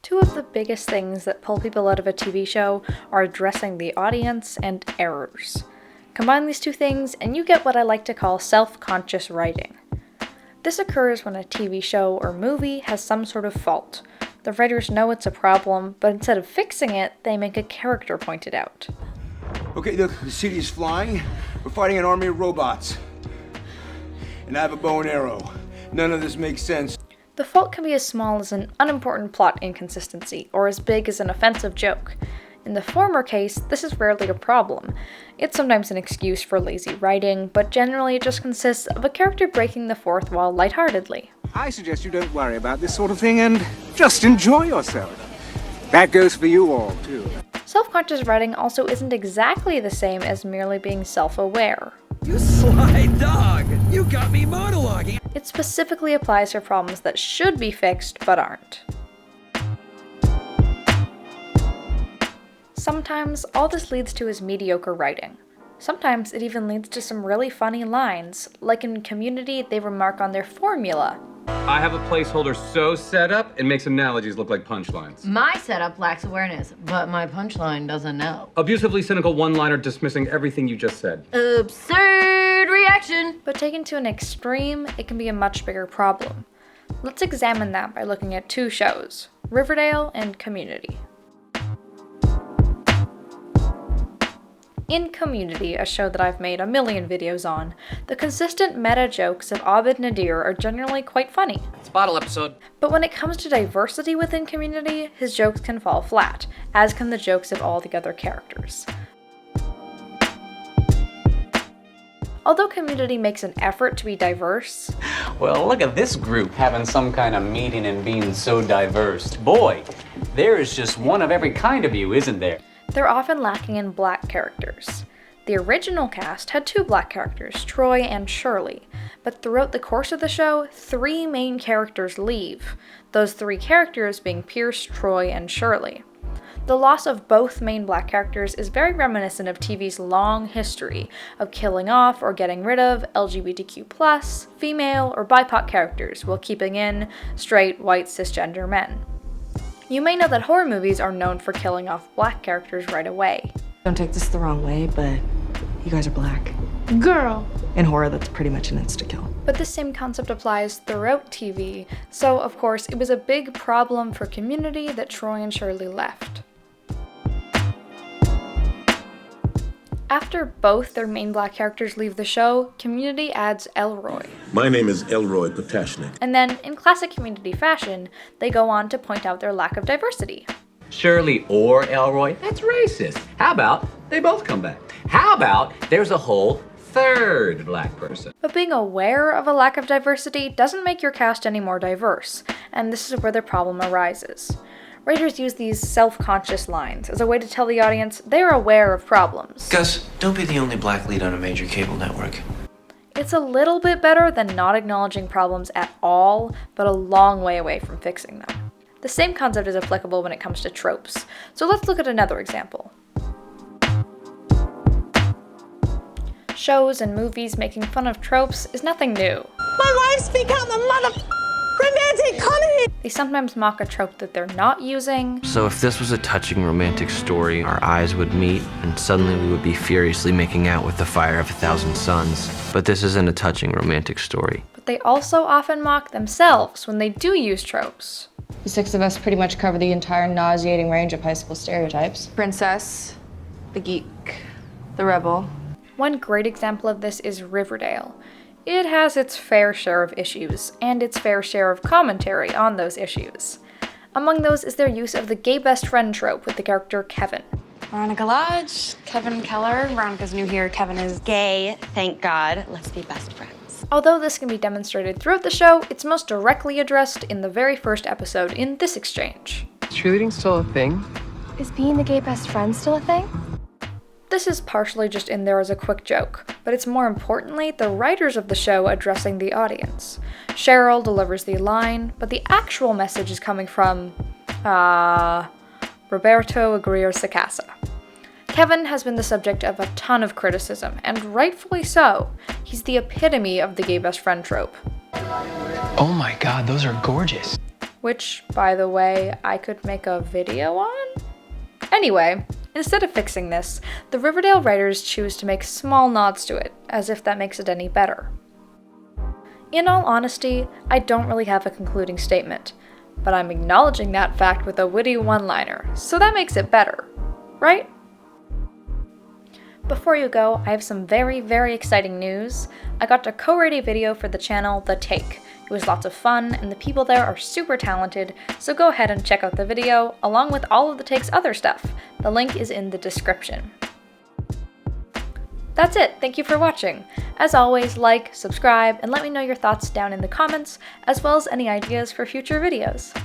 Two of the biggest things that pull people out of a TV show are addressing the audience and errors. Combine these two things and you get what I like to call self-conscious writing. This occurs when a TV show or movie has some sort of fault. The writers know it's a problem, but instead of fixing it, they make a character point it out. Okay, look, the city is flying. We're fighting an army of robots. And I have a bow and arrow. None of this makes sense. The fault can be as small as an unimportant plot inconsistency, or as big as an offensive joke. In the former case, this is rarely a problem. It's sometimes an excuse for lazy writing, but generally it just consists of a character breaking the fourth wall lightheartedly. I suggest you don't worry about this sort of thing and just enjoy yourself. That goes for you all, too. Self-conscious writing also isn't exactly the same as merely being self-aware. You sly dog! You got me monologuing! It specifically applies for problems that should be fixed but aren't. Sometimes all this leads to is mediocre writing. Sometimes it even leads to some really funny lines, like in Community they remark on their formula. I have a placeholder so set up, it makes analogies look like punchlines. My setup lacks awareness, but my punchline doesn't know. Abusively cynical one-liner dismissing everything you just said. Absurd reaction! But taken to an extreme, it can be a much bigger problem. Let's examine that by looking at two shows, Riverdale and Community. In Community, a show that I've made a million videos on, the consistent meta jokes of Abed Nadir are generally quite funny. It's a bottle episode. But when it comes to diversity within Community, his jokes can fall flat, as can the jokes of all the other characters. Although Community makes an effort to be diverse, Well, look at this group having some kind of meeting and being so diverse. Boy, there is just one of every kind of you, isn't there? they're often lacking in black characters. The original cast had two black characters, Troy and Shirley, but throughout the course of the show, three main characters leave, those three characters being Pierce, Troy, and Shirley. The loss of both main black characters is very reminiscent of TV's long history of killing off or getting rid of LGBTQ+, female, or BIPOC characters while keeping in straight, white, cisgender men. You may know that horror movies are known for killing off black characters right away. Don't take this the wrong way, but you guys are black. Girl. In horror, that's pretty much an insta-kill. But this same concept applies throughout TV, so of course it was a big problem for Community that Troy and Shirley left. After both their main black characters leave the show, Community adds Elroy. My name is Elroy Potashnik. And then, in classic Community fashion, they go on to point out their lack of diversity. Shirley or Elroy? That's racist. How about they both come back? How about there's a whole third black person? But being aware of a lack of diversity doesn't make your cast any more diverse, and this is where the problem arises. Writers use these self-conscious lines as a way to tell the audience they're aware of problems. Gus, don't be the only black lead on a major cable network. It's a little bit better than not acknowledging problems at all, but a long way away from fixing them. The same concept is applicable when it comes to tropes, so let's look at another example. Shows and movies making fun of tropes is nothing new. My life's become a romantic comedy! They sometimes mock a trope that they're not using. So if this was a touching romantic story, our eyes would meet, and suddenly we would be furiously making out with the fire of 1,000 suns. But this isn't a touching romantic story. But they also often mock themselves when they do use tropes. The six of us pretty much cover the entire nauseating range of high school stereotypes. Princess, the geek, the rebel. One great example of this is Riverdale. It has its fair share of issues, and its fair share of commentary on those issues. Among those is their use of the gay best friend trope with the character Kevin. Veronica Lodge, Kevin Keller. Veronica's new here, Kevin is gay, thank God. Let's be best friends. Although this can be demonstrated throughout the show, it's most directly addressed in the very first episode in this exchange. Is cheerleading still a thing? Is being the gay best friend still a thing? This is partially just in there as a quick joke, but it's more importantly the writers of the show addressing the audience. Cheryl delivers the line, but the actual message is coming from, Roberto Aguirre-Sacasa. Kevin has been the subject of a ton of criticism, and rightfully so. He's the epitome of the gay best friend trope. Oh my God, those are gorgeous. which, by the way, I could make a video on? Anyway, instead of fixing this, the Riverdale writers choose to make small nods to it, as if that makes it any better. In all honesty, I don't really have a concluding statement, but I'm acknowledging that fact with a witty one-liner, so that makes it better, right? Before you go, I have some very, very exciting news. I got to co-write a video for the channel, The Take. It was lots of fun, and the people there are super talented, so go ahead and check out the video, along with all of The Take's other stuff. The link is in the description. That's it, thank you for watching. As always, like, subscribe, and let me know your thoughts down in the comments, as well as any ideas for future videos.